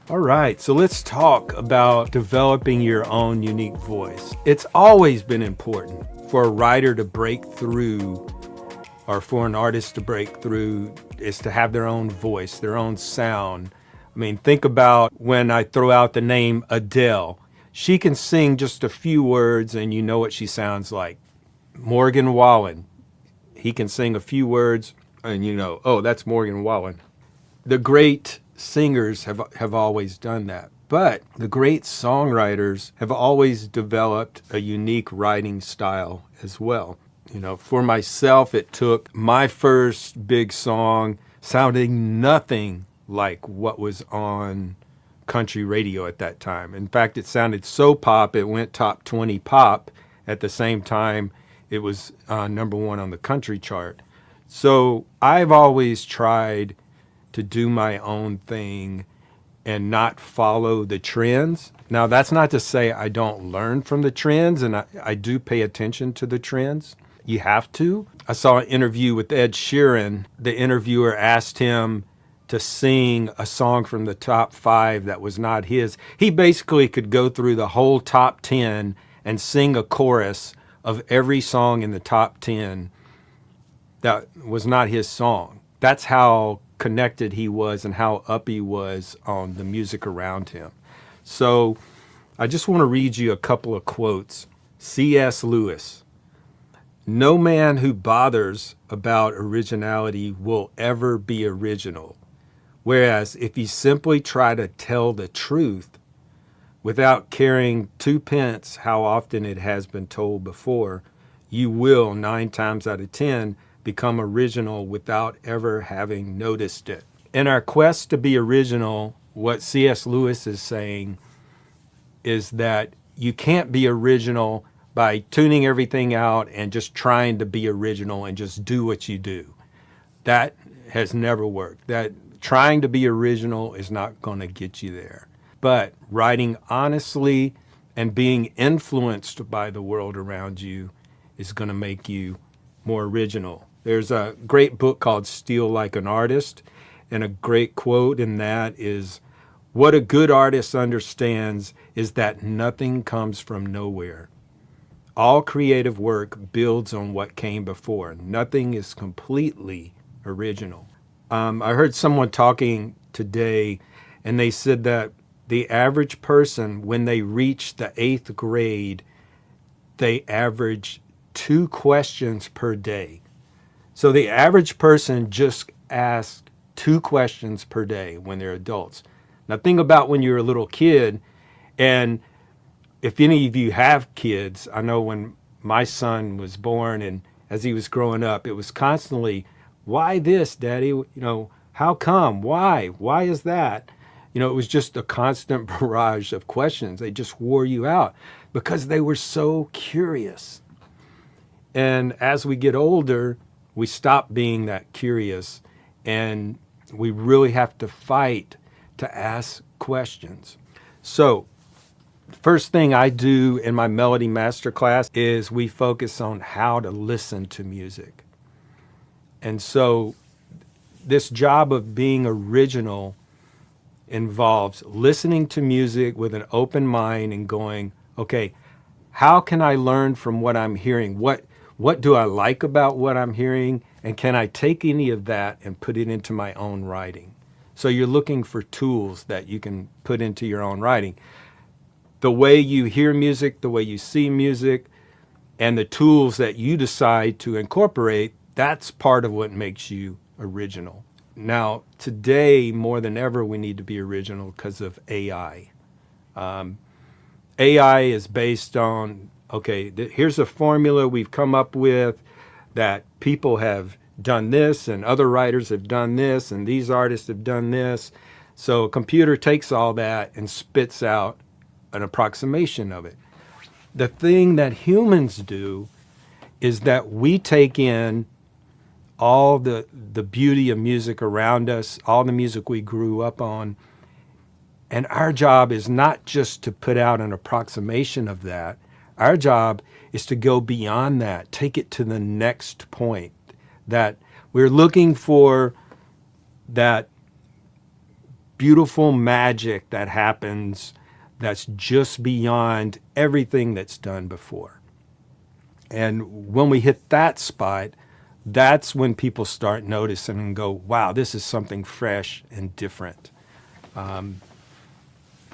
All right, so let's talk about developing your own unique voice. It's always been important for a writer to break through, or for an artist to break through, is to have their own voice, their own sound. I mean, think about when I throw out the name Adele. She can sing just a few words and you know what she sounds like. Morgan Wallen, he can sing a few words and you know, oh, that's Morgan Wallen. The great singers have always done that. But the great songwriters have always developed a unique writing style as well. You know, for myself, it took my first big song sounding nothing like what was on country radio at that time. In fact, it sounded so pop, it went top 20 pop. At the same time, it was number one on the country chart. So I've always tried to do my own thing and not follow the trends. Now, that's not to say I don't learn from the trends, and I do pay attention to the trends. You have to. I saw an interview with Ed Sheeran. The interviewer asked him to sing a song from the top 5 that was not his. He basically could go through the whole top 10 and sing a chorus of every song in the top 10 that was not his song. That's how connected he was and how up he was on the music around him. So I just want to read you a couple of quotes. C.S. Lewis: "No man who bothers about originality will ever be original. Whereas if you simply try to tell the truth without caring 2 pence how often it has been told before, you will 9 times out of 10 become original without ever having noticed it." In our quest to be original, what C.S. Lewis is saying is that you can't be original by tuning everything out and just trying to be original and just do what you do. That has never worked. That trying to be original is not going to get you there. But writing honestly and being influenced by the world around you is going to make you more original. There's a great book called Steal Like an Artist, and a great quote in that is, "What a good artist understands is that nothing comes from nowhere. All creative work builds on what came before. Nothing is completely original." I heard someone talking today, and they said that the average person, when they reach the 8th grade, they average 2 questions per day. So the average person just asks 2 questions per day when they're adults. Now think about when you're a little kid, and if any of you have kids, I know when my son was born and as he was growing up, it was constantly, "Why this, Daddy? You know, how come? Why? Why is that?" You know, it was just a constant barrage of questions. They just wore you out because they were so curious. And as we get older, we stop being that curious, and we really have to fight to ask questions. So first thing I do in my Melody Masterclass is we focus on how to listen to music. And so this job of being original involves listening to music with an open mind and going, okay, how can I learn from what I'm hearing? What do I like about what I'm hearing? And can I take any of that and put it into my own writing? So you're looking for tools that you can put into your own writing. The way you hear music, the way you see music, and the tools that you decide to incorporate, that's part of what makes you original. Now, today, more than ever, we need to be original because of AI. AI is based on, okay, here's a formula we've come up with that people have done this and other writers have done this and these artists have done this. So a computer takes all that and spits out an approximation of it. The thing that humans do is that we take in all the beauty of music around us, all the music we grew up on, and our job is not just to put out an approximation of that. Our job is to go beyond that, take it to the next point, that we're looking for that beautiful magic that happens that's just beyond everything that's done before. And when we hit that spot, that's when people start noticing and go, wow, this is something fresh and different.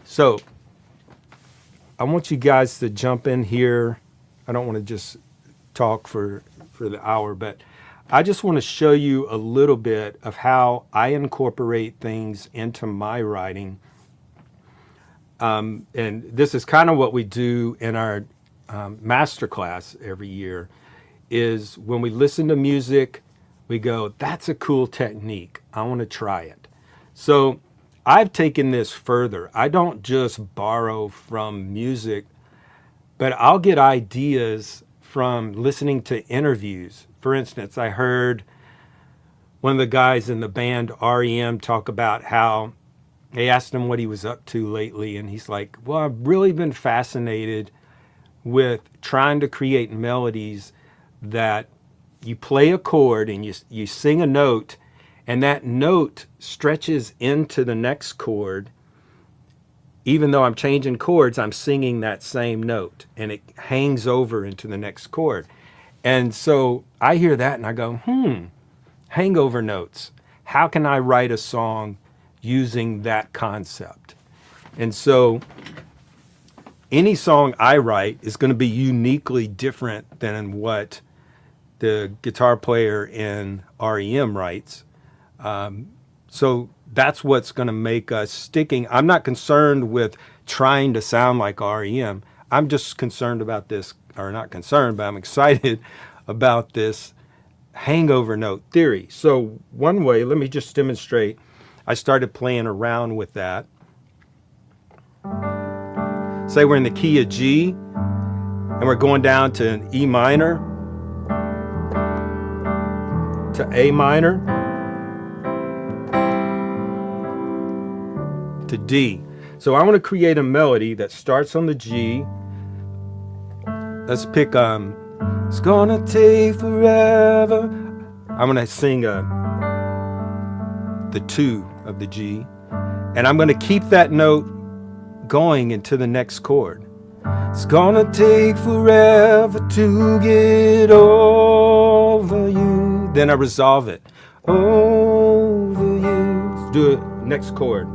So I want you guys to jump in here. I don't want to just talk for the hour, but I just want to show you a little bit of how I incorporate things into my writing. And this is kind of what we do in our masterclass every year, is when we listen to music, we go, that's a cool technique. I want to try it. So I've taken this further. I don't just borrow from music, but I'll get ideas from listening to interviews. For instance, I heard one of the guys in the band REM talk about how they asked him what he was up to lately, and he's like, well, I've really been fascinated with trying to create melodies that you play a chord and you sing a note, and that note stretches into the next chord. Even though I'm changing chords, I'm singing that same note, and it hangs over into the next chord. And so I hear that and I go, hangover notes. How can I write a song using that concept? And so any song I write is going to be uniquely different than what the guitar player in REM writes. So that's what's going to make us sticking. I'm not concerned with trying to sound like REM. I'm just concerned about this, or not concerned, but I'm excited about this hangover note theory. So one way, let me just demonstrate. I started playing around with that. Say we're in the key of G, and we're going down to an E minor, to A minor, to D. So I want to create a melody that starts on the G. Let's pick, it's gonna take forever. I'm gonna sing the 2 of the G, and I'm gonna keep that note going into the next chord. It's gonna take forever to get over you. Then I resolve it. Over you. Let's do it. Next chord.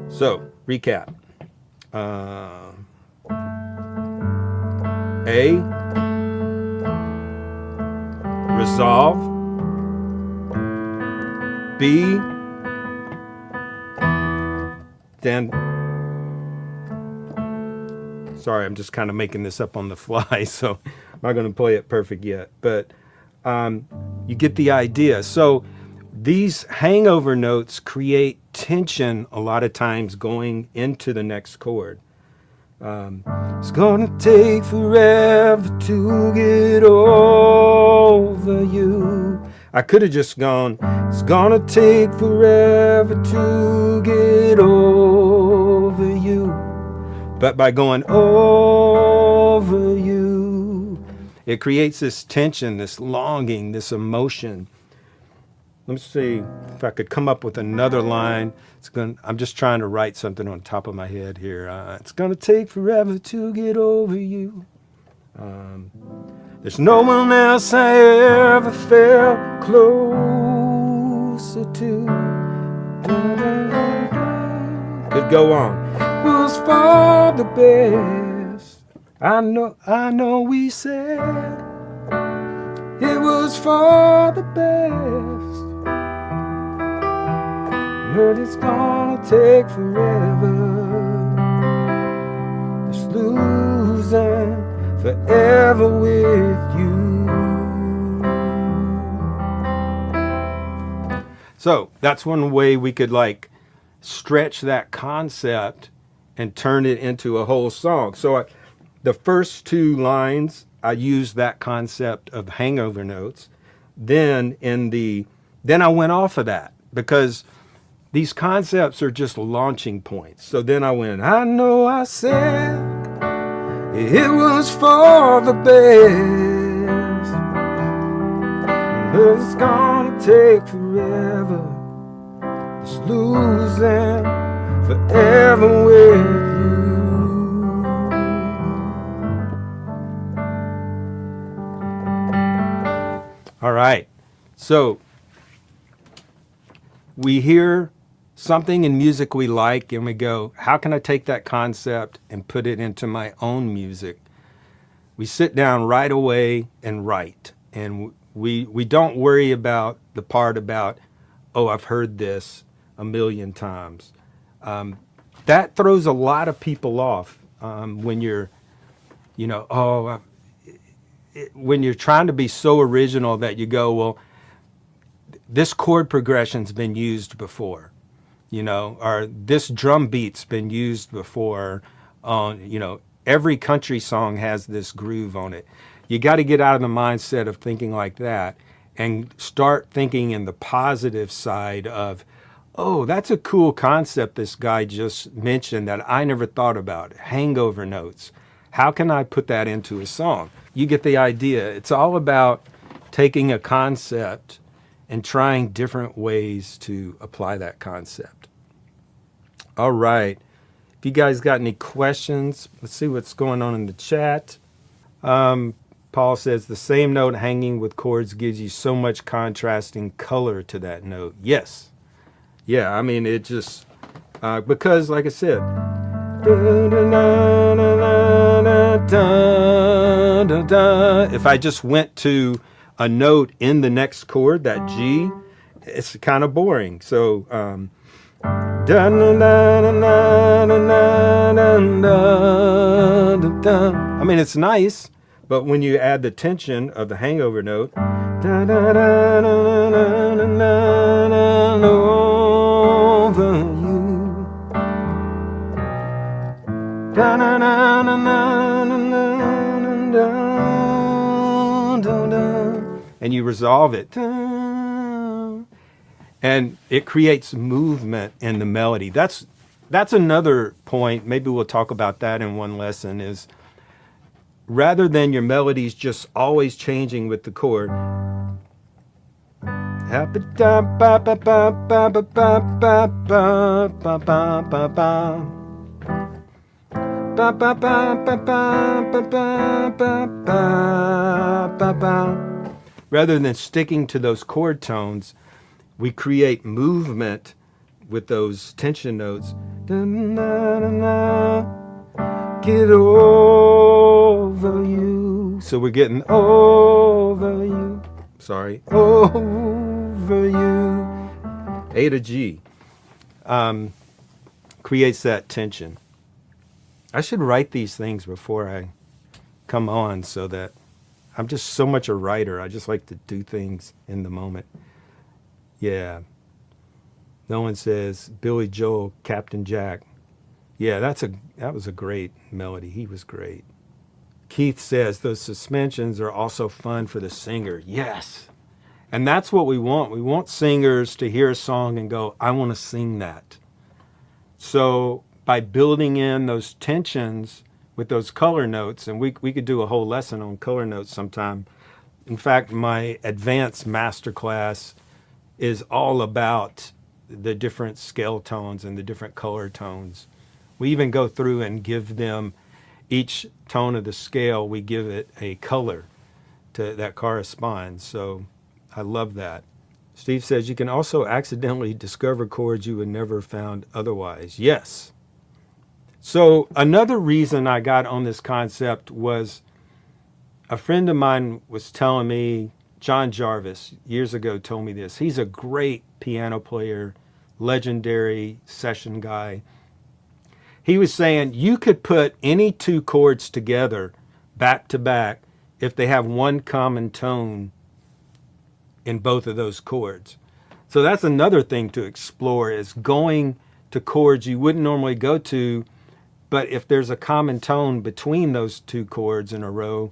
So, recap. A, resolve. B, then, sorry, I'm just kind of making this up on the fly, so I'm not going to play it perfect yet, but you get the idea. So these hangover notes create tension a lot of times going into the next chord. It's gonna take forever to get over you. I could have just gone, it's gonna take forever to get over you. But by going over you, it creates this tension, this longing, this emotion. Let me see if I could come up with another line. I'm just trying to write something on top of my head here. It's gonna take forever to get over you. There's no one else I ever felt closer to. Could go on. It was for the best. I know we said it was for the best. But it's gonna take forever. Just losing forever with you. So that's one way we could like stretch that concept and turn it into a whole song. So the first 2 lines, I used that concept of hangover notes. Then I went off of that because these concepts are just launching points. So then I went, I know I said it was for the best. but it's gonna take forever. Just losing forever with you. All right, so we hear something in music we like and we go, how can I take that concept and put it into my own music? We sit down right away and write. And we don't worry about the part about, oh, I've heard this a million times. That throws a lot of people off when you're, when you're trying to be so original that you go, well, this chord progression's been used before, or this drum beat's been used before on, every country song has this groove on it. You got to get out of the mindset of thinking like that and start thinking in the positive side of, oh, that's a cool concept this guy just mentioned that I never thought about. Hangover notes. How can I put that into a song? You get the idea. It's all about taking a concept and trying different ways to apply that concept. All right. If you guys got any questions, let's see what's going on in the chat. Paul says the same note hanging with chords gives you so much contrasting color to that note. Yes. Yeah, I mean, it just, because like I said, if I just went to a note in the next chord, that G, it's kind of boring. So, I mean, it's nice, but when you add the tension of the hangover note, over you, and you resolve it, and it creates movement in the melody. That's another point. Maybe we'll talk about that in one lesson, is rather than your melodies just always changing with the chord, rather than sticking to those chord tones, we create movement with those tension notes. Get over you. So we're getting over you. Sorry. Over you. A to G. Creates that tension. I should write these things before I come on, so that I'm just so much a writer. I just like to do things in the moment. Yeah. No one says Billy Joel, Captain Jack. Yeah, that was a great melody. He was great. Keith says those suspensions are also fun for the singer. Yes. And that's what we want. We want singers to hear a song and go, I want to sing that. So by building in those tensions with those color notes, and we could do a whole lesson on color notes sometime. In fact, my advanced masterclass is all about the different scale tones and the different color tones. We even go through and give them each tone of the scale, we give it a color that corresponds. So I love that. Steve says you can also accidentally discover chords you would never have found otherwise. Yes. So another reason I got on this concept was a friend of mine was telling me, John Jarvis, years ago told me this. He's a great piano player, legendary session guy. He was saying you could put any two chords together back to back if they have one common tone in both of those chords. So that's another thing to explore, is going to chords you wouldn't normally go to, but if there's a common tone between those two chords in a row,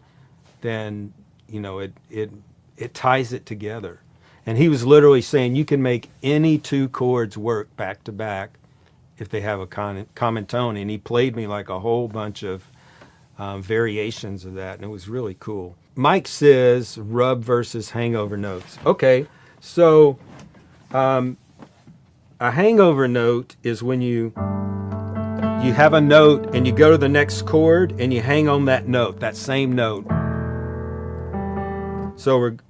then it ties it together. And he was literally saying you can make any two chords work back to back if they have a common tone. And he played me like a whole bunch of variations of that, and it was really cool. Mike says rub versus hangover notes. Okay, so a hangover note is when you have a note and you go to the next chord and you hang on that note, that same note. So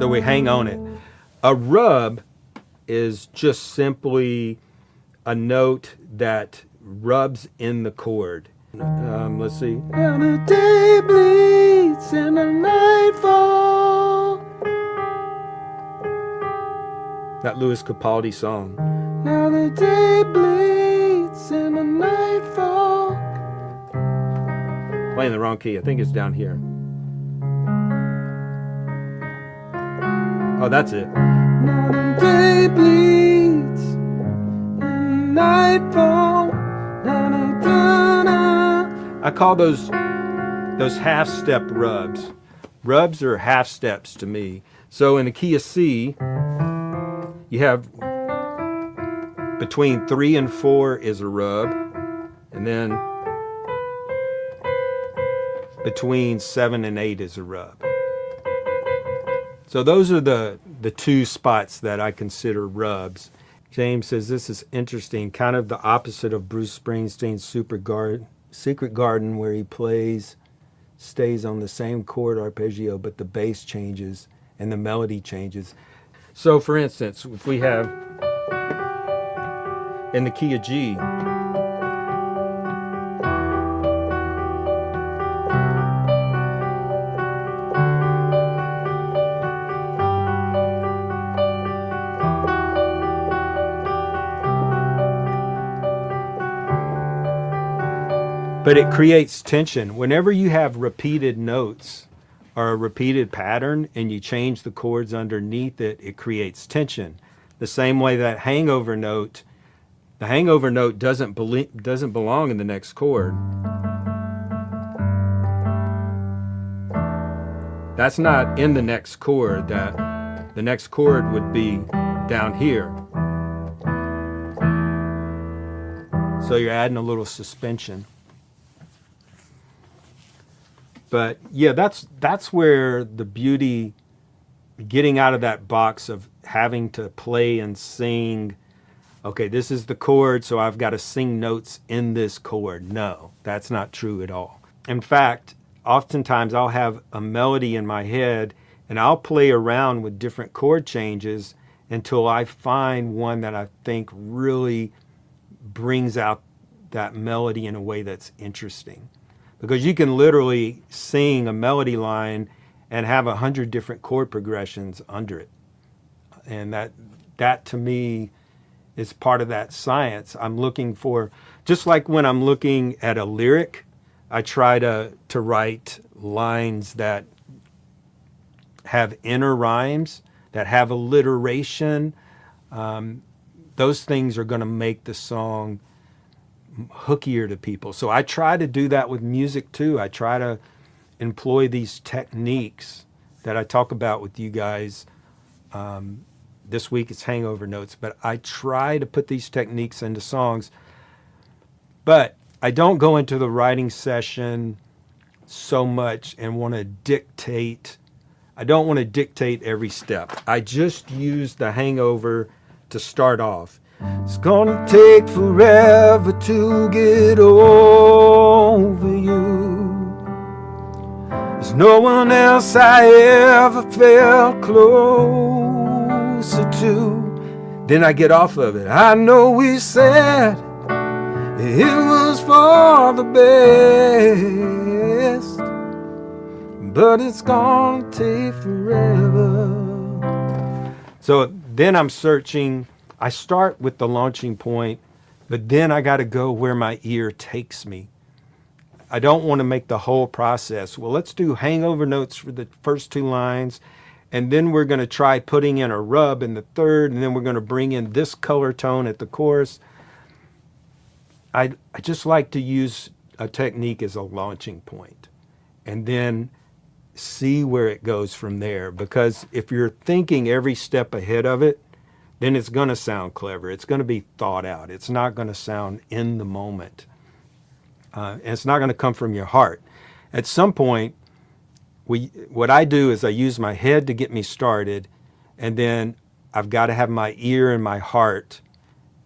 we hang on it. A rub is just simply a note that rubs in the chord. Let's see. And the day bleeds and the night falls. That Louis Capaldi song. Now the day bleeds and the night falls. Playing the wrong key. I think it's down here. Oh, that's it. Now the day bleeds and night falls. I call those half-step rubs. Rubs are half steps to me. So in the key of C, you have between 3 and 4 is a rub, and then between 7 and 8 is a rub. So those are the two spots that I consider rubs. James says this is interesting, kind of the opposite of Bruce Springsteen's Secret Garden, where he stays on the same chord arpeggio, but the bass changes and the melody changes. So for instance, if we have in the key of G, but it creates tension. Whenever you have repeated notes or a repeated pattern and you change the chords underneath it, it creates tension. The same way that hangover note, the hangover note doesn't belong in the next chord. That's not in the next chord. That the next chord would be down here. So you're adding a little suspension. But yeah, that's where the beauty, getting out of that box of having to play and sing, okay, this is the chord, so I've got to sing notes in this chord. No, that's not true at all. In fact, oftentimes I'll have a melody in my head and I'll play around with different chord changes until I find one that I think really brings out that melody in a way that's interesting. Because you can literally sing a melody line and have 100 different chord progressions under it. And that to me is part of that science. I'm looking for, just like when I'm looking at a lyric, I try to write lines that have inner rhymes, that have alliteration. Those things are going to make the song hookier to people. So I try to do that with music too. I try to employ these techniques that I talk about with you guys. This week it's hangover notes, but I try to put these techniques into songs. But I don't go into the writing session so much and want to dictate. I don't want to dictate every step. I just use the hangover to start off. It's gonna take forever to get over you. There's no one else I ever felt closer to. Then I get off of it. I know we said it was for the best, but it's gonna take forever. So then I'm searching. I start with the launching point, but then I got to go where my ear takes me. I don't want to make the whole process. Well, let's do hangover notes for the first 2 lines, and then we're going to try putting in a rub in the third, and then we're going to bring in this color tone at the chorus. I just like to use a technique as a launching point, and then see where it goes from there. Because if you're thinking every step ahead of it, then it's going to sound clever. It's going to be thought out. It's not going to sound in the moment. And it's not going to come from your heart. At some point, what I do is I use my head to get me started, and then I've got to have my ear and my heart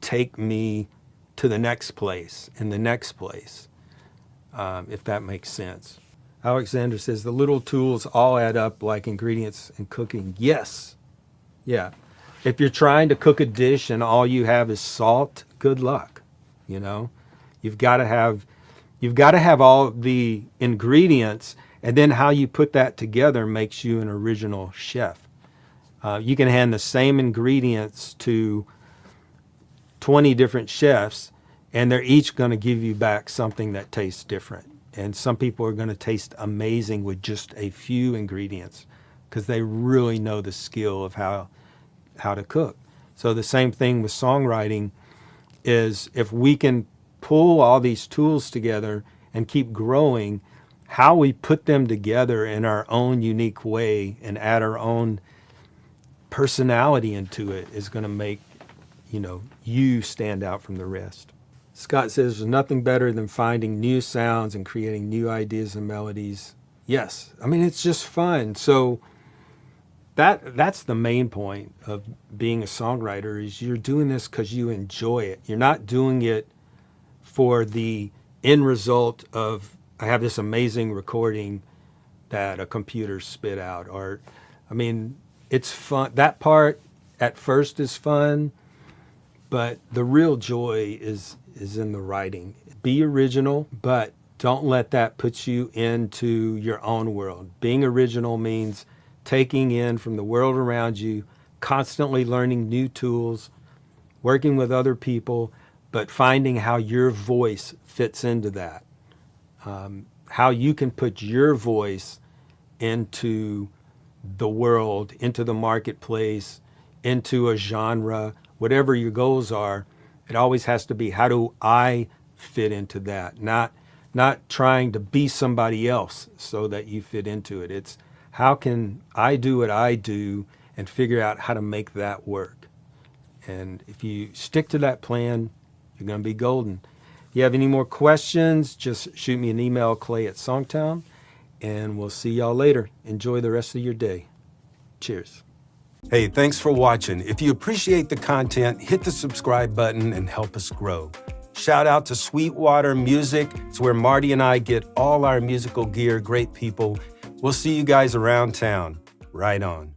take me to the next place and the next place, if that makes sense. Alexander says, the little tools all add up like ingredients in cooking. Yes. Yeah. If you're trying to cook a dish and all you have is salt, good luck. You know, you've got to have all the ingredients, and then how you put that together makes you an original chef. You can hand the same ingredients to 20 different chefs, and they're each going to give you back something that tastes different. And some people are going to taste amazing with just a few ingredients because they really know the skill of how to cook. So the same thing with songwriting is, if we can pull all these tools together and keep growing, how we put them together in our own unique way and add our own personality into it is going to make, you stand out from the rest. Scott says, there's nothing better than finding new sounds and creating new ideas and melodies. Yes. I mean, it's just fun. So that's the main point of being a songwriter, is you're doing this because you enjoy it. You're not doing it for the end result of, I have this amazing recording that a computer spit out. It's fun. That part at first is fun, but the real joy is in the writing. Be original, but don't let that put you into your own world. Being original means taking in from the world around you, constantly learning new tools, working with other people, but finding how your voice fits into that. How you can put your voice into the world, into the marketplace, into a genre, whatever your goals are. It always has to be, how do I fit into that? Not trying to be somebody else so that you fit into it. It's, how can I do what I do and figure out how to make that work? And if you stick to that plan, you're going to be golden. If you have any more questions, just shoot me an email, clay@songtown, and we'll see y'all later. Enjoy the rest of your day. Cheers. Hey, thanks for watching. If you appreciate the content, hit the subscribe button and help us grow. Shout out to Sweetwater Music. It's where Marty and I get all our musical gear. Great people. We'll see you guys around town. Right on.